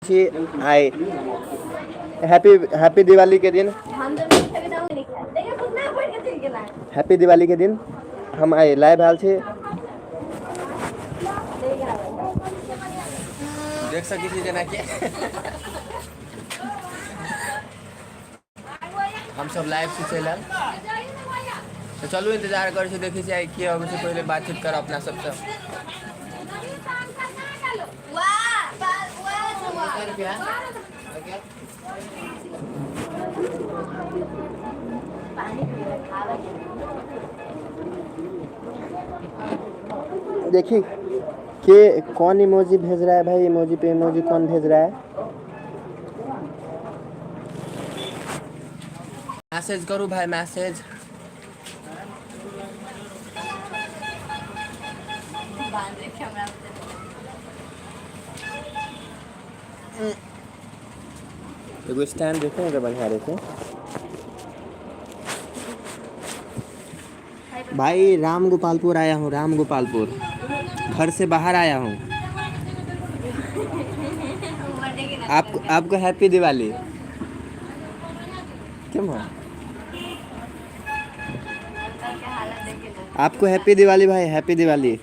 आए हैप्पी दिवाली के दिन हैप्पी दिवाली के दिन हम आए लाइव हाल से देख सकी थी जना के हम सब लाइव से चलल तो चलू इंतजार कर से देखी जाए कि अब से पहले बातचीत कर अपना सबसे देखिए कि कौन इमोजी भेज रहा है भाई। इमोजी पे इमोजी कौन भेज रहा है? मैसेज करूँ भाई मैसेज। एगो स्टैंड देखेंगे बढ़िया देखे भाई। राम गोपालपुर आया हूँ, राम गोपालपुर घर से बाहर आया हूँ। आपको हैप्पी दिवाली। क्यों है आपको हैप्पी दिवाली भाई, हैप्पी दिवाली।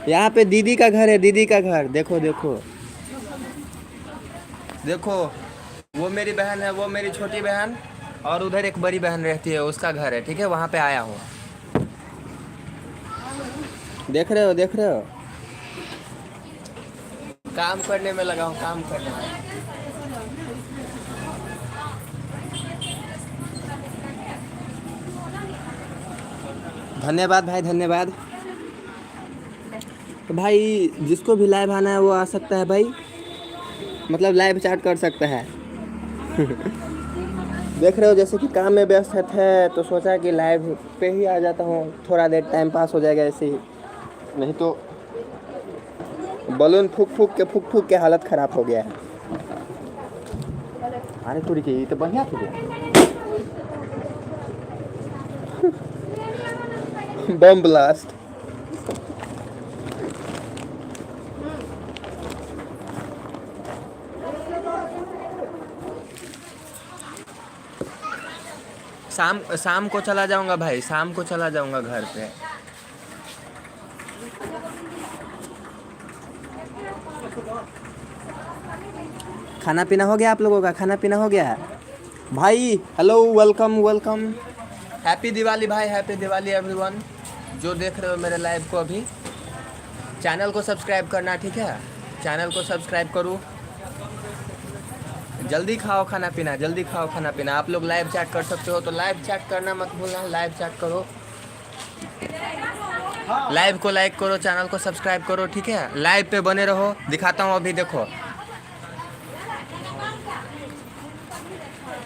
यहाँ पे दीदी का घर है, दीदी का घर देखो देखो देखो। वो मेरी बहन है, वो मेरी छोटी बहन, और उधर एक बड़ी बहन रहती है, उसका घर है। ठीक है, वहाँ पे आया हूँ। देख रहे हो देख रहे हो, काम करने में लगा हूँ, काम करने में। धन्यवाद भाई, धन्यवाद। तो भाई जिसको भी लाइव आना है वो आ सकता है भाई, मतलब लाइव चैट कर सकता है। देख रहे हो जैसे कि काम में व्यस्त है तो सोचा कि लाइव पे ही आ जाता हूँ, थोड़ा देर टाइम पास हो जाएगा ऐसे ही। नहीं तो बलून फूक फूक के हालत ख़राब हो गया है। अरे थोड़ी की तो बढ़िया थी बम ब्लास्ट। शाम को चला जाऊंगा भाई, शाम को चला जाऊंगा घर पे। खाना पीना हो गया आप लोगों का? खाना पीना हो गया भाई? Hello, welcome welcome, happy Diwali भाई, हैप्पी दिवाली एवरीवन जो देख रहे हो मेरे लाइव को। अभी चैनल को सब्सक्राइब करना, ठीक है? चैनल को सब्सक्राइब करो। जल्दी खाओ खाना पीना, जल्दी खाओ खाना पीना। आप लोग लाइव चैट कर सकते हो तो लाइव चैट करना मत भूलना, लाइव चैट करो, लाइव को लाइक करो, चैनल को सब्सक्राइब करो, ठीक है? लाइव पे बने रहो, दिखाता हूँ अभी। देखो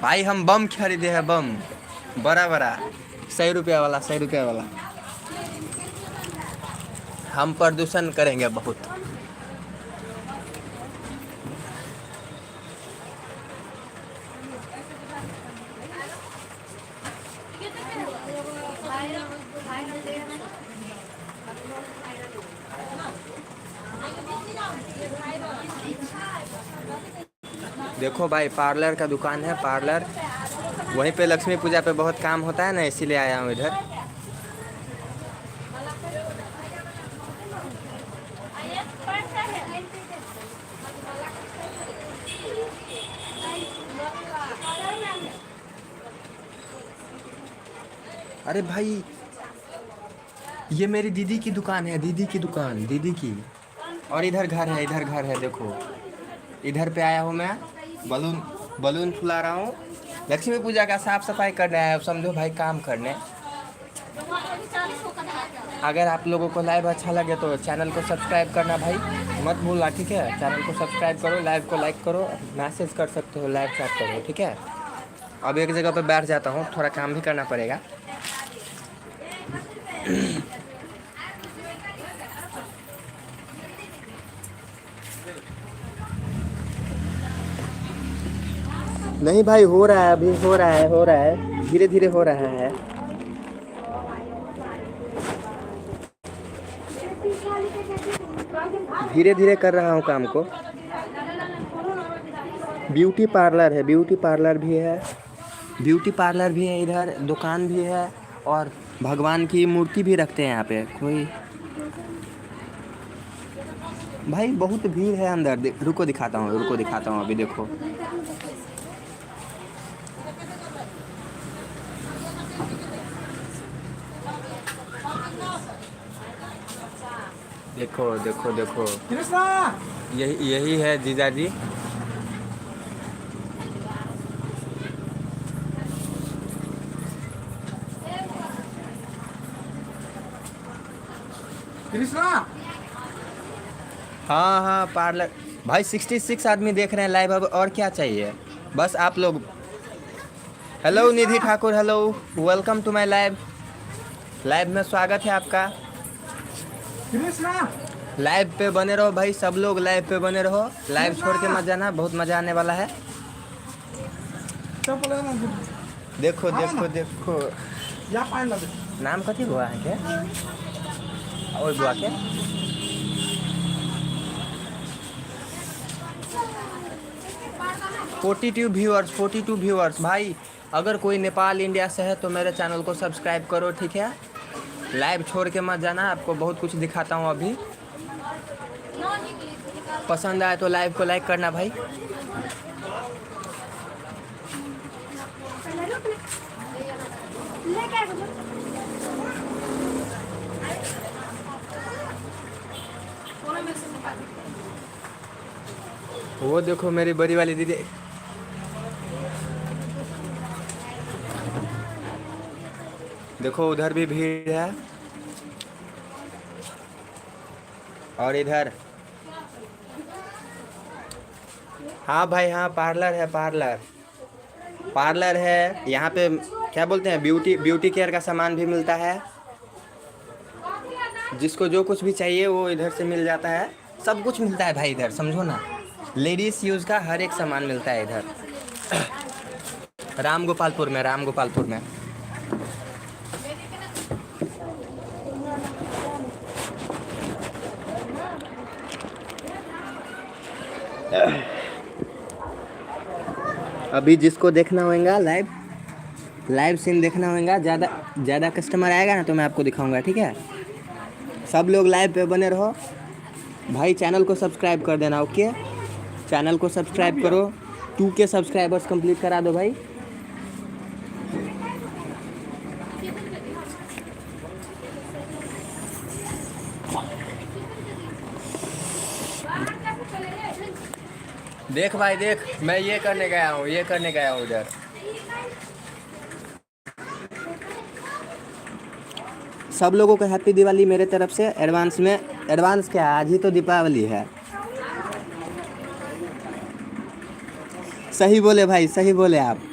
भाई हम बम खरीदे हैं, बम बड़ा बड़ा, 100 रुपया वाला, 100 रुपया वाला। हम प्रदूषण करेंगे बहुत। देखो भाई पार्लर का दुकान है, पार्लर वहीं पे लक्ष्मी पूजा पे बहुत काम होता है ना, इसीलिए आया हूँ इधर। अरे भाई ये मेरी दीदी की दुकान है, दीदी की दुकान, दीदी की। और इधर घर है, इधर घर है, देखो इधर पे आया हूँ मैं। बलून फुला रहा हूँ, लक्ष्मी पूजा का साफ सफाई करना है, समझो भाई काम करने। अगर आप लोगों को लाइव अच्छा लगे तो चैनल को सब्सक्राइब करना भाई मत भूलना, ठीक है? चैनल को सब्सक्राइब करो, लाइव को लाइक करो, मैसेज कर सकते हो, लाइव चैट करो, ठीक है? अब एक जगह पे बैठ जाता हूँ, थोड़ा काम भी करना पड़ेगा। नहीं भाई हो रहा है, अभी हो रहा है, धीरे धीरे हो रहा है। धीरे धीरे कर रहा हूँ काम को। ब्यूटी पार्लर है, ब्यूटी पार्लर भी है, ब्यूटी पार्लर भी है इधर, दुकान भी है और भगवान की मूर्ति भी रखते हैं यहाँ पे। कोई भाई बहुत भीड़ है अंदर। रुको दिखाता हूँ, रुको दिखाता हूँ अभी। देखो देखो देखो देखो, यही यही है जीजा जी। कृष्णा हाँ हाँ पार्लर भाई 66 आदमी देख रहे हैं लाइव। अब और क्या चाहिए, बस आप लोग। Hello Nidhi Thakur, hello, welcome to my live. Live में स्वागत है आपका। कृष्णा लाइव पे बने रहो भाई, सब लोग लाइव पे बने रहो। लाइव छोड़ के मत जाना, बहुत मज़ा आने वाला है। देखो देखो देखो, या पानी लगे नाम कथी बुआ है के और बुआ के 42 व्यूअर्स, 42 व्यूअर्स। भाई अगर कोई नेपाल इंडिया से है तो मेरे चैनल को सब्सक्राइब करो, ठीक है। लाइव छोड़ के मत जाना, आपको बहुत कुछ दिखाता हूँ अभी। पसंद आए तो लाइव को लाइक करना भाई। वो देखो मेरी बड़ी वाली दीदी। देखो उधर भी भीड़ है और इधर। हाँ भाई हाँ, पार्लर है, पार्लर पार्लर है यहाँ पे। क्या बोलते हैं, ब्यूटी केयर का सामान भी मिलता है। जिसको जो कुछ भी चाहिए वो इधर से मिल जाता है। सब कुछ मिलता है भाई इधर, समझो ना। लेडीज़ यूज़ का हर एक सामान मिलता है इधर। राम गोपालपुर में, राम गोपालपुर में। अभी जिसको देखना होगा लाइव सीन देखना होगा, ज़्यादा कस्टमर आएगा ना तो मैं आपको दिखाऊंगा, ठीक है। सब लोग लाइव पे बने रहो भाई। चैनल को सब्सक्राइब कर देना, ओके। चैनल को सब्सक्राइब करो, 2K सब्सक्राइबर्स कंप्लीट करा दो भाई। देख भाई देख, मैं ये करने गया हूँ, ये करने गया हूँ उधर। सब लोगों को हैप्पी दिवाली मेरे तरफ से एडवांस में। एडवांस क्या, आज ही तो दीपावली है। सही बोले भाई, सही बोले आप।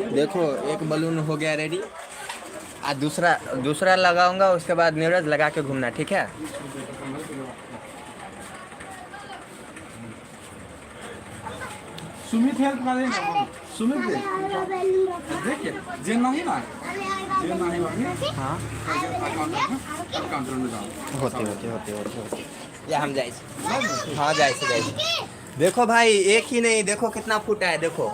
देखो एक बलून हो गया रेडी। आज दूसरा लगाऊंगा, उसके बाद नीरज लगा के घूमना, ठीक है। सुमित हेल्प करेगा, सुमित दे देखिए जे नहीं ना, जे नहीं होंगे हाँ काउंटर में जाओ। होते या हम जाए। हाँ जाए। देखो भाई एक ही नहीं, देखो कितना फूटा है, देखो।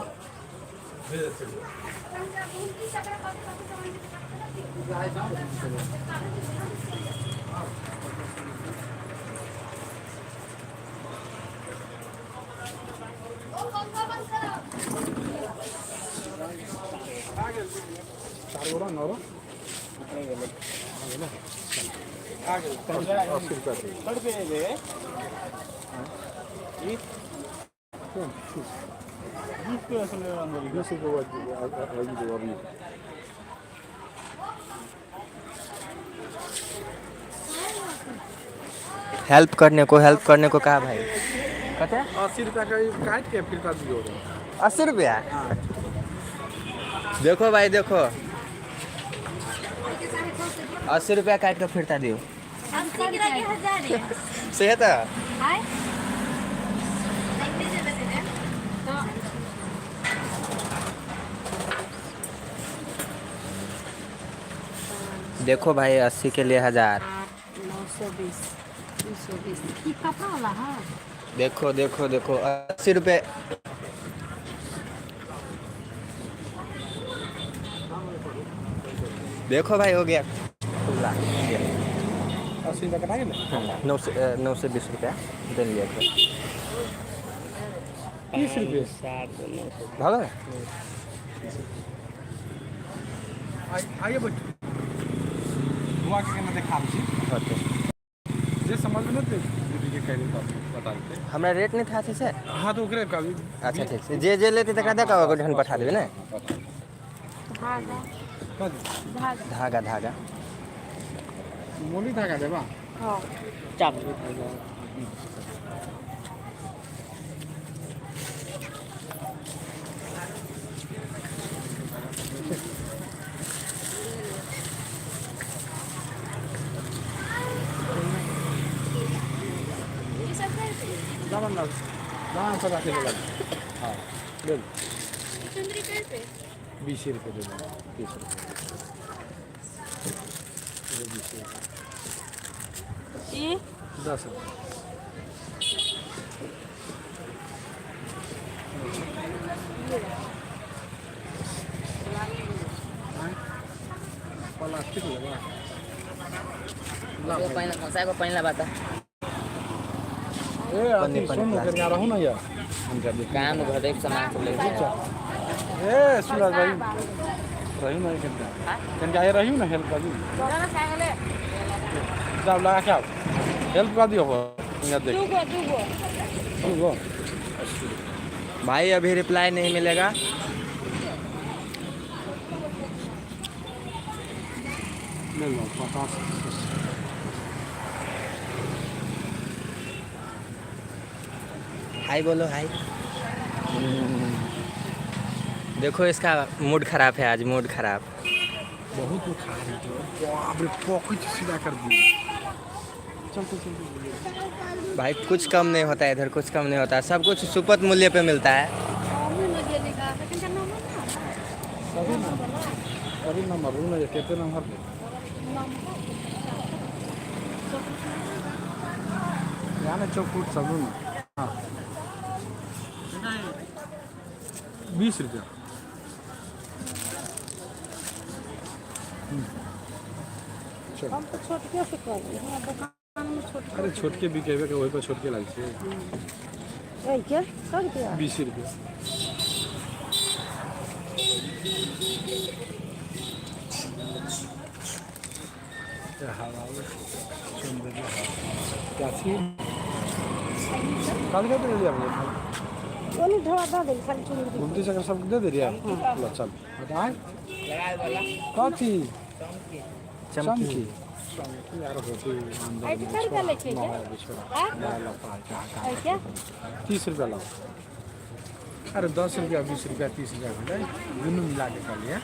हेल्प करने को कहा भाई। कहते हैं 80 रुपया का काट के फिर कर दियो। 80 रुपया। हाँ देखो भाई देखो, 80 रुपया काट के फिरता दियो। सही था। देखो भाई 80 के लिए 1000। 920 220 ई कपड़ा वाला है। देखो देखो देखो 80 रुपये। देखो भाई हो गया खुला। 80 रुपया कटा गेलै। 9 से 20 रुपया दे लिया। 30 रुपये भागा आइए बैठो। हुआ के केना देखा छी जे समझ में नहीं दीदी के कह बता देते। हमारा रेट नहीं था अच्छे से। हाँ तो ओकरे का भी। अच्छा ठीक से जे लेते तो कहते का ढन पठा देवे ना। धागा धागा मोली धागा देबा। हां चाप दामन ना दाम 50 किलो लगा। हाँ ले लो। 20 रुपये दे दो। 30 रुपये ई 10 रुपये। प्लास्टिक लगा। को पहला बात ए अति सुन कर यहाँ रहूँ ना यार। काम घर एक सामान सब ले ए सूरज भाई रही ना कन आए रही ना हेल्प कर दी। जाओ लगा क्या हेल्प कर दियो यार देख। दूगो भाई अभी रिप्लाई नहीं मिलेगा। ले लो 50। हाय बोलो हाय। देखो इसका मूड खराब है आज, मूड खराब। बहुत खा रही थी बाप रे पॉकेट सीधा कर दी। चलते चलते भाई कुछ कम नहीं होता है इधर, कुछ कम नहीं होता है, सब कुछ सुपथ मूल्य पे मिलता है। कभी नंबर रू ना कहते नंबर यहाँ ना चौकूट सब रू ना। हाँ 20 रुपया। हम तो छोटके से कर ली हां दुकान में छोट। अरे छोटके बिकेबे के वही पर छोटके लाग छे। ए के 100 रुपया 20 रुपया। क्या हवा सुंदर क्या थी काल का दे दिया हमने। ओनी ढोआ दा दे खाली चुन घूमती चक्कर सब दे दिया। लो चल बताए कथी चमकी यार होती अंदर आई कर का ले छे क्या 30 रुपया लाओ। अरे 10 रुपया 20 रुपया 30 रुपया भेलै दुनू मिला के कहलिए।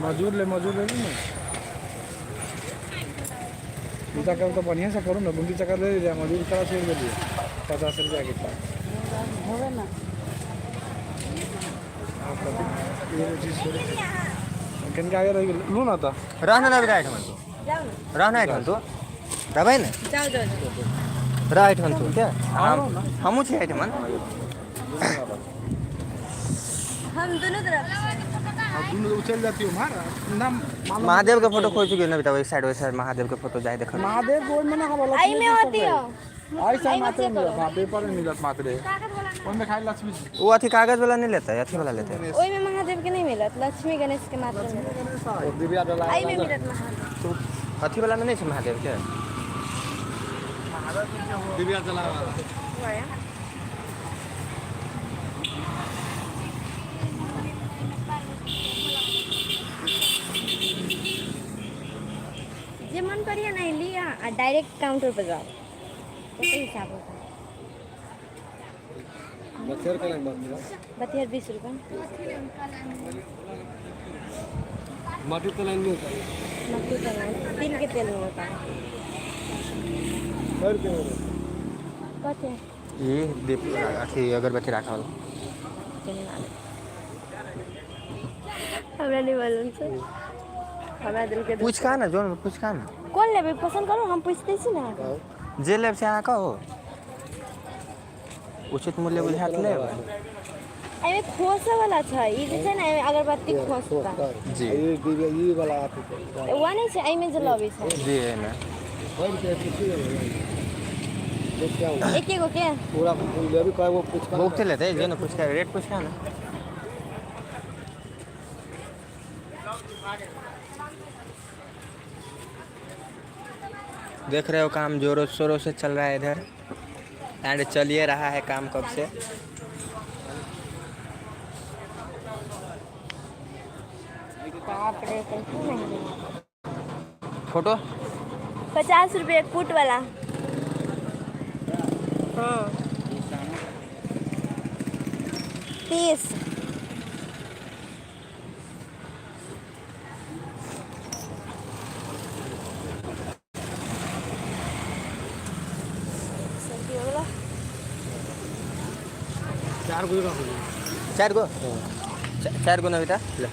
मजूर ले ना पूजा कर तो बढ़िया से करो ना। गुंडी चक्कर दे दिया मजूर करा छोड़ दिए 50 रुपया के था होवे ना। कन के आगे रह गेल लू ना था रहना ना राइट मन तो जाओ ना रहना राइट मन तो दबाई ना जाओ जाओ राइट मन तो क्या हमू छे राइट मन। हम दोनों तरफ अब दोनों उछल जाती हो मार नाम महादेव का फोटो खोज के ना बताओ, एक साइड महादेव का फोटो जाए देखो। महादेव गोल में ना बोला आई में होती हो आई से मात्र मिलत हां पेपर में मिलत मात्र ओय में खाली लक्ष्मी जी। वो अथी कागज वाला नहीं लेता है, अथी वाला लेता है। ओई में महादेव के नहीं मिलत, लक्ष्मी गणेश के मात्र मिलत। और दिव्या डला आई में मिलत महादेव। तो अथी वाला में नहीं है महादेव के। दिव्या चला वाला डायरेक्ट काउंटर पर जाओ, ऐसे हिसाब होता है। बचर का लगभग बतियर 20 रुपये। मटर तो लाइन में होता है। मक्खी का नाम तिल के तेल में होता है। 100 रुपये में कहते हैं ये दीप अथी अगरबत्ती रखा वाला हमरा नहीं मालूम से, हमरा दिल के पूछ का ना जोन पूछ का ना कौन लेबे पसंद करो, हम पूछते छी ना। जे लेब से अहाँ कहो, उचित मूल्य बुझात लेब। एमे खोसे वाला छै, ई जे छै ने एमे अगरबत्ती खोसता जी ये वाला आप वा नहीं छै, एमे जे लबे छै जी है ना। 100 रुपये एक एगो के पूरा ले भी कहे वो कुछ भूख लेते हैं जो ना पूछ का रेट पूछ का ना। देख रहे हो काम जोरों शोरों से चल रहा है इधर, एंड चलिए रहा है काम कब से। बाप रे कैसे महंगे। फोटो 50 रुपये फुट वाला। हाँ 30। चार गो नविता ले।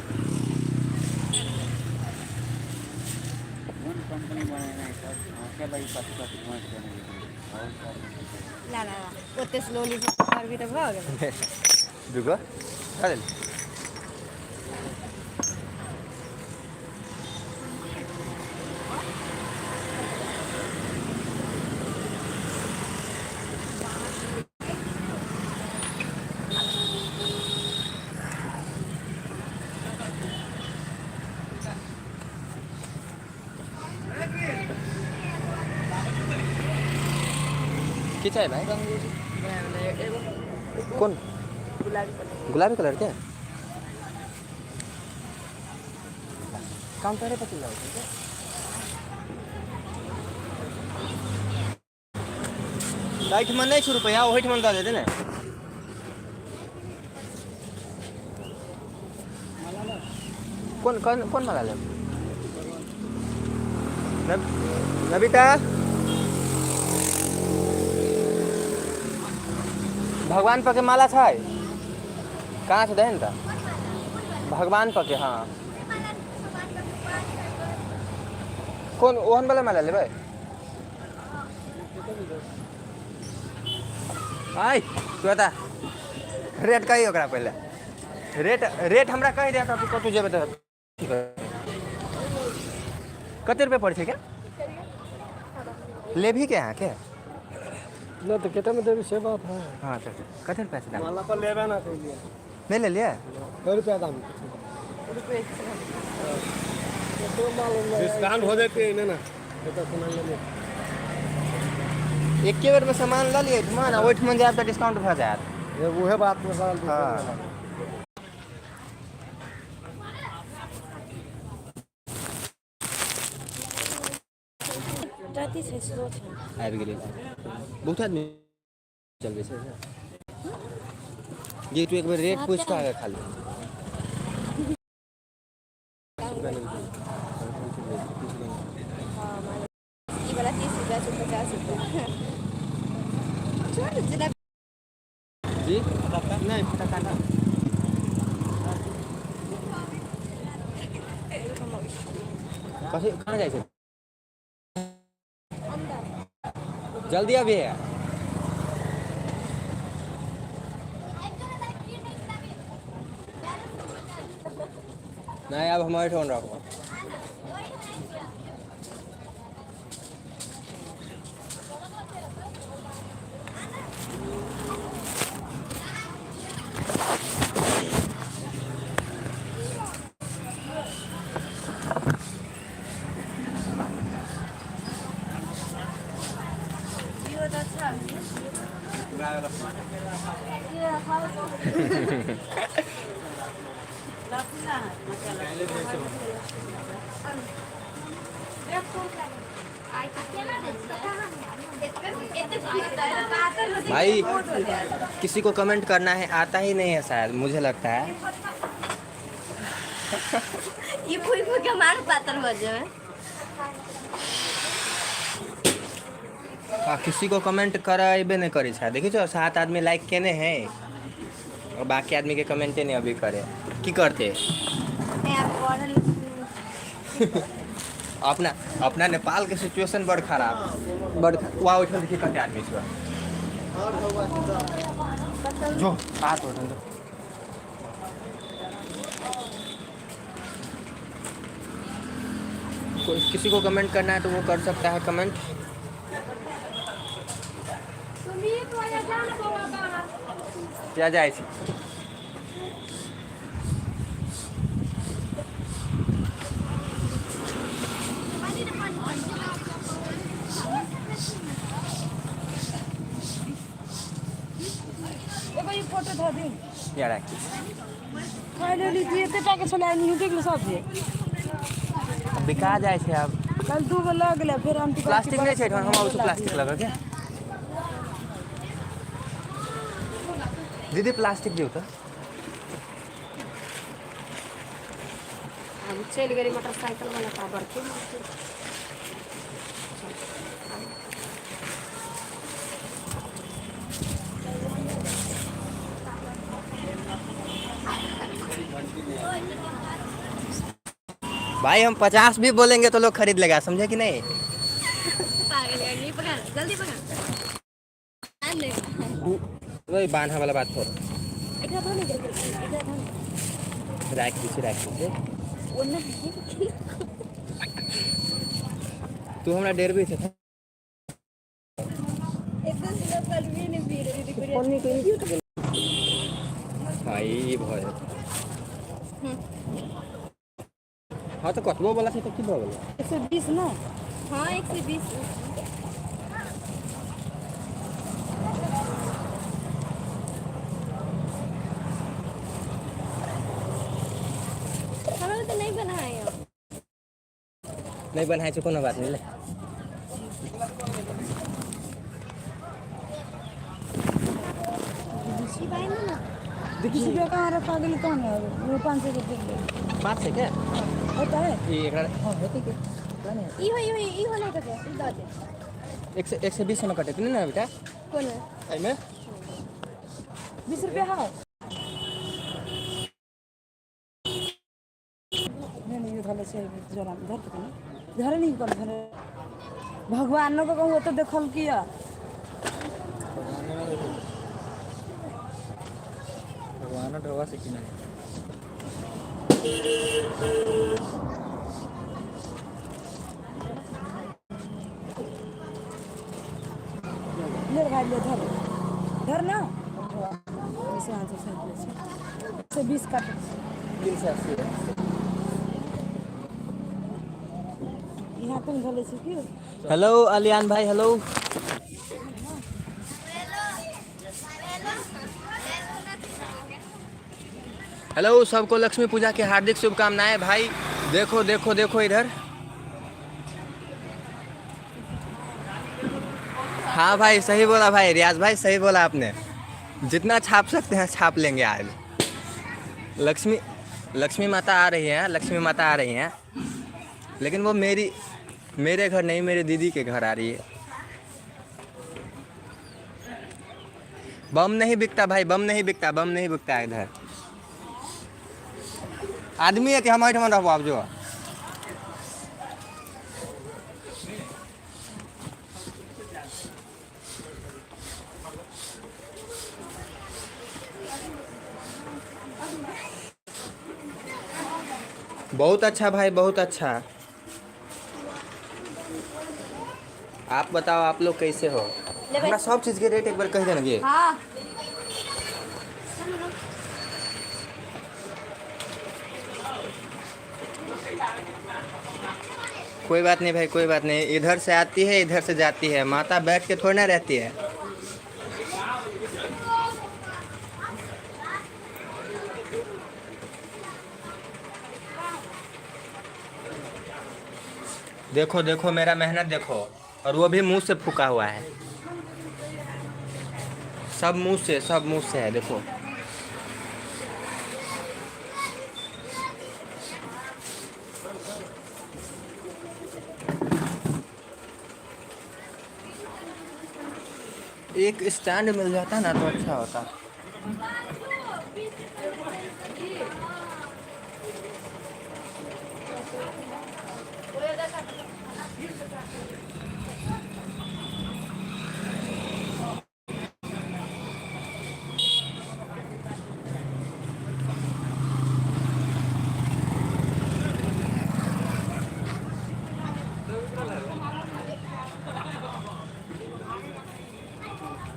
ला ला ला ओते स्लोली से कर भी तो भ गेल। दुगो चल की चाहिए भाई? कौन गुलाबी कलर के काउंटर पे चला लाइट मन नहीं 100 रुपया वही मन दे ना। कौन कौन कौन माला ले? नबिता भगवान पके माला छै कहाँ से देन त भगवान पके। हाँ कौन ओहन वाला माला लेबै? आई तू बता रेट कही ओकरा पहले। रेट हमरा कह दे त तू जेबे त कते रुपए पड़ छै क्या लेभी के यहाँ के ना तो कितना में देवी से बात है। हाँ चल कते रुपए से दाम माला पर लेबे ना कोई नहीं ले लिया 100 रुपया दाम डिस्काउंट हो जाते है ना तो सुना ले एक के बेर में सामान ला लिए मन ओठ मन जाए तो डिस्काउंट भ जात। ये वह बात में साल हाँ जाती छै स्लो छै। आबि गेलै बहुत आदमी चलबै छै ये तू एक बार रेट पूछ के आगे खाली ई वाला 30 रुपया से 50 रुपया। छोड़ जिला जी नहीं पता का ना कहीं कहाँ जाए छै जल्दी अभी है। नहीं अब हमारे ठोन रखो भाई किसी को कमेंट करना है आता ही नहीं है शायद, मुझे लगता है। ये फूल फूल के मार पातर बजे में। किसी को कमेंट कराबे नहीं करी शायद, देखिए जो 7 आदमी लाइक केने हैं और बाकी आदमी के कमेंटे नहीं अभी करे की करते। अपना अपना नेपाल के सिचुएशन बड़ खराब, वहाँ उठल देखिए कते आदमी छै जो बात उठल तो। किसी को कमेंट करना है तो वो कर सकता है कमेंट। क्या जाए फोटो धो दी यार राखी खाइले लीजिए ते टाके चलाए नहीं के सब जे बिका जाए छे अब। कल 2 गो लग गेले फिर हम प्लास्टिक नहीं छे हम उसको प्लास्टिक लगा के दीदी प्लास्टिक दियो तो। हम चल गए मोटरसाइकिल वाला का बरके भाई हम 50 भी बोलेंगे तो लोग खरीद लेगा, समझे कि नहीं। पागल है, नहीं पकड़, जल्दी पकड़। वही बांधा वाला बात छोड़, इधर धो नहीं इधर धो। राख दीजिए ओने तू हमरा डेर भी छे एकदम से कल भी नहीं पी रही थी कुछ। भाई भय हाँ तो कतबो वाला छे तो की भ गेलै 120 ना। हाँ 120। हमें तो नहीं बनाए हो। नहीं बनाए छे कोनो बात नहीं ले। शिवाय ना किसी भी कहाँ रखा गेली कौन है वो 500 रुपए दे बात से क्या होता है। ये एकरा हां होती के ई हो नहीं करते ई दादे 120 में कटे तने ना बेटा कौन है आई में 20 रुपया है नहीं ये थाले से जरा धर के धर नहीं कर धर भगवान को कहूँ तो देखल किया भगवान ढवा से कि नहीं ले भाई ले धर धर ना से 20 काट 380 यहाँ तुम धले से क्यों हेलो अलियान भाई हेलो। हेलो सबको लक्ष्मी पूजा की हार्दिक शुभकामनाएं भाई। देखो देखो देखो इधर। हाँ भाई सही बोला भाई, रियाज भाई सही बोला आपने। जितना छाप सकते हैं छाप लेंगे आज। लक्ष्मी माता आ रही है, लक्ष्मी माता आ रही हैं, लेकिन वो मेरे घर नहीं, मेरे दीदी के घर आ रही है। बम नहीं बिकता भाई, बम नहीं बिकता, बम नहीं बिकता है इधर। आदमी है कि हम रहबो आप जो बहुत अच्छा भाई, बहुत अच्छा। आप बताओ आप लोग कैसे हो। हमरा सब चीज के रेट एक बार कह देना ये। हाँ कोई बात नहीं भाई, कोई बात नहीं। इधर से आती है इधर से जाती है, माता बैठ के थोड़ी ना रहती है। देखो देखो मेरा मेहनत देखो, और वो भी मुंह से फूका हुआ है। सब मुंह से है देखो। एक स्टैंड मिल जाता ना तो अच्छा होता।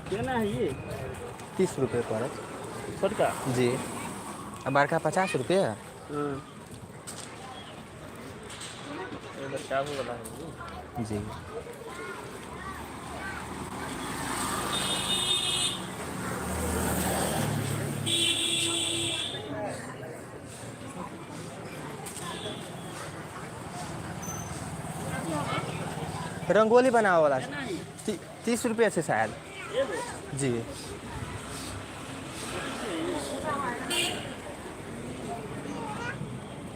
कितना है ये? 30 रुपये पड़त छोटका? जी। अब बड़का 50 रुपये। हाँ। इधर चावल वाला है ये। जी। रंगोली बनाओ वाला 30 रुपये से शायद। जी।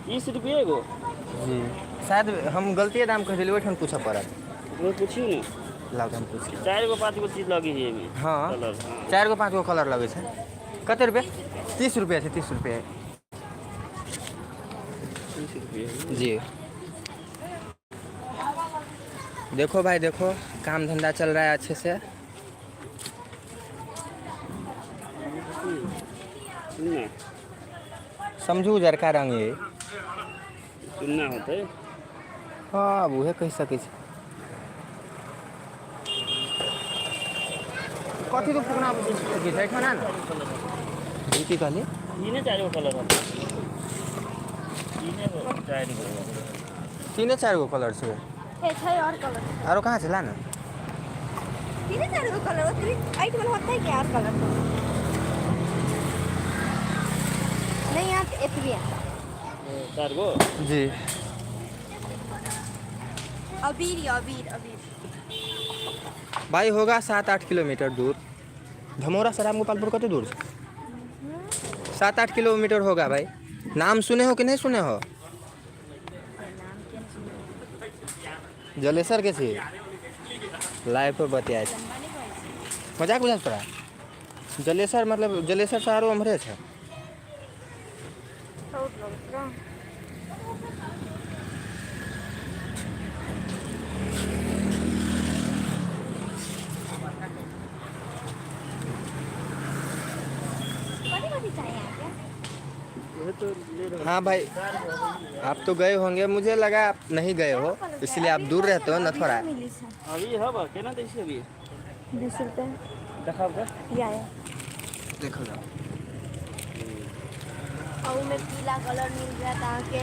30 रुपये को? जी शायद हम गलती दाम कह दिली, ओहिठाम पूछऽ पड़त। वो पूछियो ने। लाउ हम पूछ। 4 गो 5 गो चीज लगी है एमे। हाँ कलर। 4 गो 5 गो कलर लगे छै। कते रुपये? 30 रुपये से 30 रुपये। 30 रुपये। जी। देखो भाई देखो, काम धंधा चल रहा है अच्छे से। सुनना समझू जरका रंग ये। सुनना होता है। हाँ अब उहे कह सकै छी। कथी तो पुकना की छै खाना ना? जी की कहली? इने 4 गो कलर है। इने 4 गो। 3-4 गो कलर छै। है और कलर। आरो कहाँ चला ना? 3-4 गो कलर होते आइट में होता है क्या और कलर? नहीं यहाँ इतनी है। 4 गो? जी। अबीर भाई होगा 7-8 किलोमीटर दूर। धमोरा से रामगोपालपुर कते दूर है? 7-8 किलोमीटर होगा भाई। नाम सुने हो कि नहीं सुने हो? जलेसर के छी लाइव पर बतिया छै। मजाक बुझा तोरा? जलेसर मतलब जलेसर से आरो उम्हरे छै। वो तो ले रहा। हाँ भाई आप तो गए होंगे, मुझे लगा आप नहीं गए हो इसलिए आप दूर रहते हो ना थोड़ा। अभी हब केना दै छी अभी? 20 रुपये। देखाब त। या देखो ना। और में पीला कलर मिल जाता है।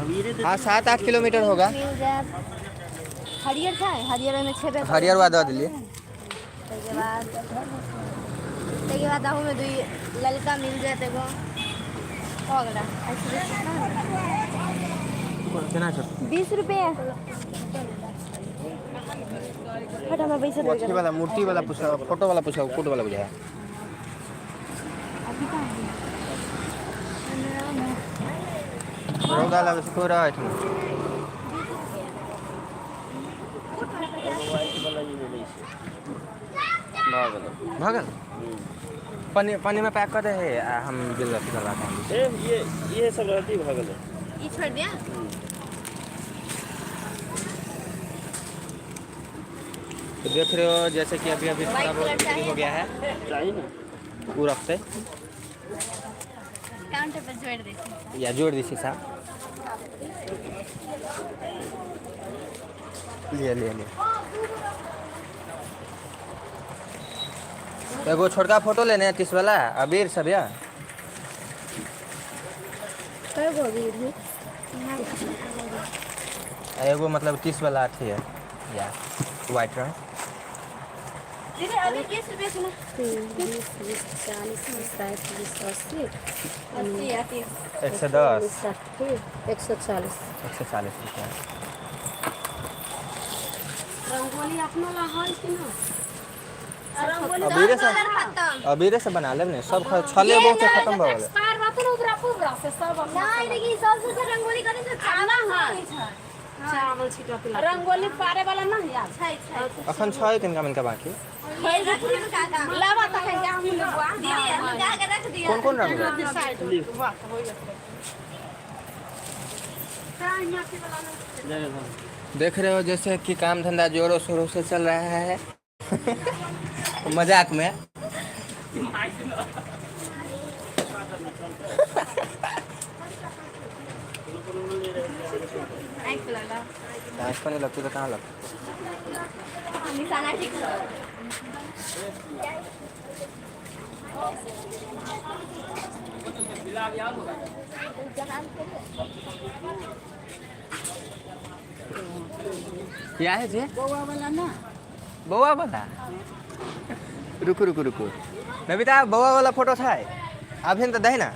अभी रे हाँ 7-8 किलोमीटर होगा। मिल जाए। हरियर था, हरियर में 6 हरियर बाद दे दिलिए। के बाद आहू में 2 ललका मिल जाए एगो हो गला। ऐसे केना छै? 20 रुपये। हट हम पैसा दे अथी वाला मूर्ति वाला पूछो, फोटो वाला पूछो, कोड वाला बुझा। अभी कहां है? रौदा लगे से कोई रहा है। मोबाइल वाला ये ले छी। भागल। भागल पानी में पैक कर दे है। हम बिल रख कर रखा हूं। ए ये सब रहती भागल है। ये छोड़ दिया। तो देख रहे हो जैसे कि अभी अभी थोड़ा बहुत बिक्री हो गया है। चाहिए ना वो रखते काउंटर पर जोड़ देते। या जोड़ दी शीशा। ले एगो छोटका फोटो लेने हैं 30 वाला अबीर सब या। एगो मतलब 30 वाला अथी है या व्हाइट रंग। दीदी अभी 20 रुपये सुना। 20, 40, 50, 60, 80, 80 110 140 140 रुपया। रंगोली अपना ला हल कि ना? अबीरे से अबीरे से बना ले ने सब छले बहुत से खत्म भ गेले एक्सपायर रहते ना उधर पूरा से सब नहीं लेकिन सबसे से रंगोली करे तो चावल है चावल छिटा पिला रंगोली पारे वाला ना यार छै छै अखन छै किनका बाकी ये रख दी काका लावा त है हम लेबा दीदी हम का के रख दिया कौन कौन रंग है? साइड वाह हो गया देख रहे हो जैसे कि काम धंधा जोरों शोरों से चल रहा है मजाक में आंख लगा आँख पर नहीं लगती तो कहाँ लगती निशाना ठीक है क्या है जी बउआ वाला ना बउआ वाला रुको रुको रुको नबिता बउआ वाला फोटो था अभी तो दही ना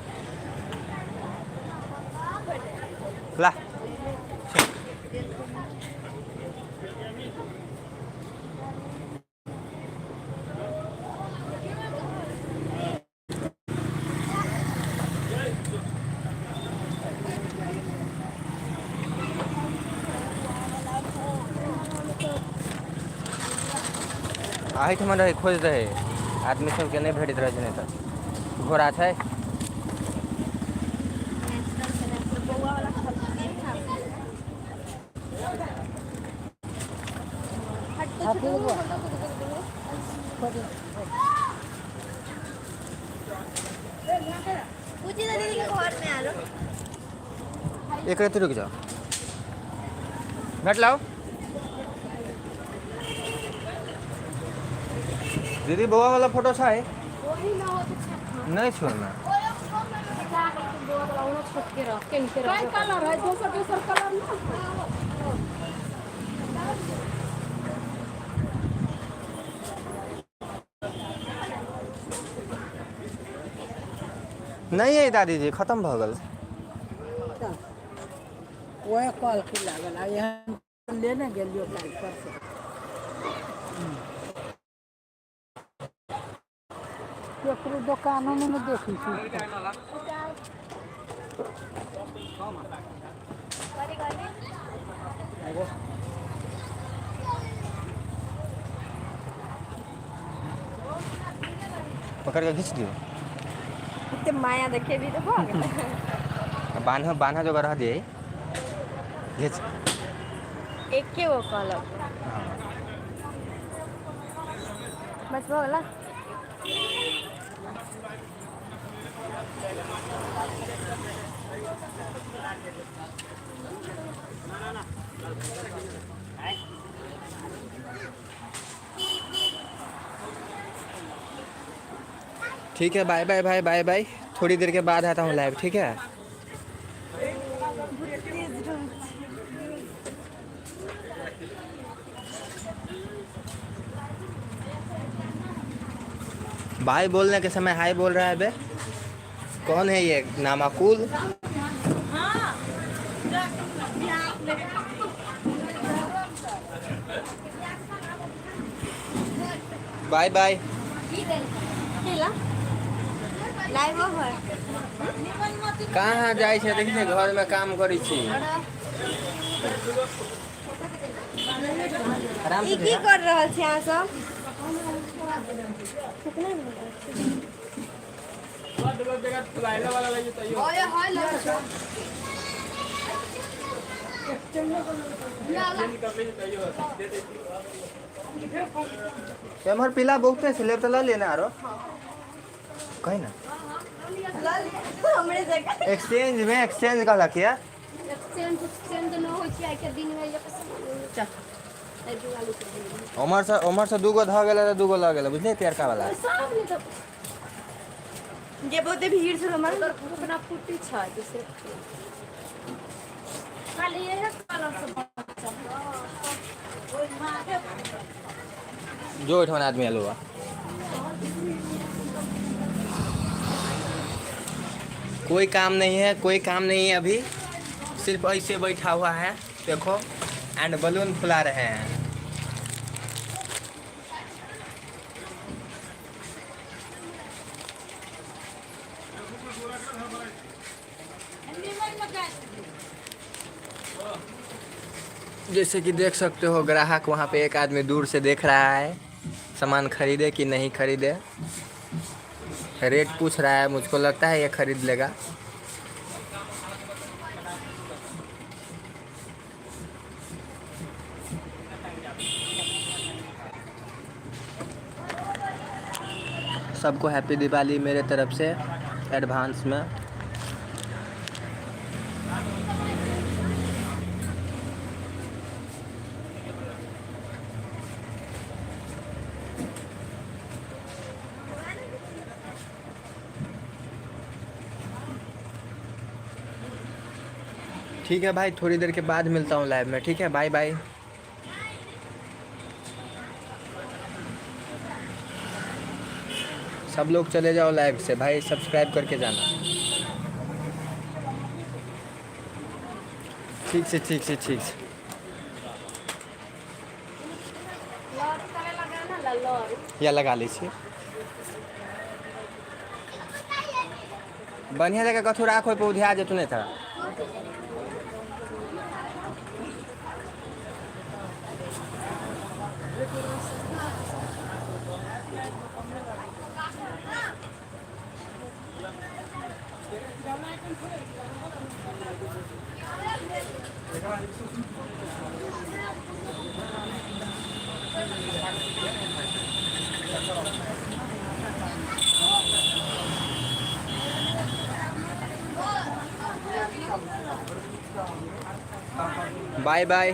ला आही ठमन रहे खोज रहे आदमी सबके नहीं भेटैत रहे छै तऽ घोड़ा छै पूछी दीदी के घर में आ लो एक रत्ती रुक जाओ घट लाओ दीदी बउआ वाला फोटो छै नहीं छोड़ना काय कलर है दोसर दोसर कलर ना नहीं है दादी जी खत्म भ गेल ओए कॉल की लागल आ यहाँ लेने गेलियो काल परसों केकरो दुकानों में न देखी छी पकड़ के खींच दियो इतने माया देखे भी तो हो गया बान्ह बान्ह जो रह दिए घीच एक के वो कॉलर बस हो गला ठीक है bye bye bye bye bye थोड़ी देर के बाद आता हूँ लाइव ठीक है भाई बोलने के समय हाय बोल रहा है बे कौन है ये नामाकुल बाय बाय लाइव हो कहाँ जाए छे देखिए घर में काम करी छी आराम ई से की कर रहल छी अहाँ सब ओए हाय लो एमहर पीला बहुते से लेब तो ला लेना आरो कहीं ना हमरे जगह एक्सचेंज में एक्सचेंज का लखिया एक्सचेंज न होय छै आइ के दिन में ये चल उमर से दूगो ध गेल त दूगो ल गेल बुझले प्यारका वाला जे बहुते भीड़ छै हमर अपना फुटी छै दूसरे खाली ये कलर से जो ठन आदमी आलुआ कोई काम नहीं है कोई काम नहीं है अभी सिर्फ ऐसे बैठा हुआ है देखो एंड बलून फुला रहे हैं जैसे कि देख सकते हो ग्राहक वहाँ पे एक आदमी दूर से देख रहा है सामान खरीदे कि नहीं खरीदे। रेट पूछ रहा है, मुझको लगता है ये खरीद लेगा। सबको हैप्पी दिवाली मेरे तरफ से एडवांस में। ठीक है भाई, थोड़ी देर के बाद मिलता हूँ लाइव में। ठीक है, बाय बाय। सब लोग चले जाओ लाइव से भाई, सब्सक्राइब करके जाना। ठीक से ठीक से ठीक से। या लगा लीजिए। बढ़िया जगह कथू राखो पे उधिया जेतु नहीं था। Bye bye.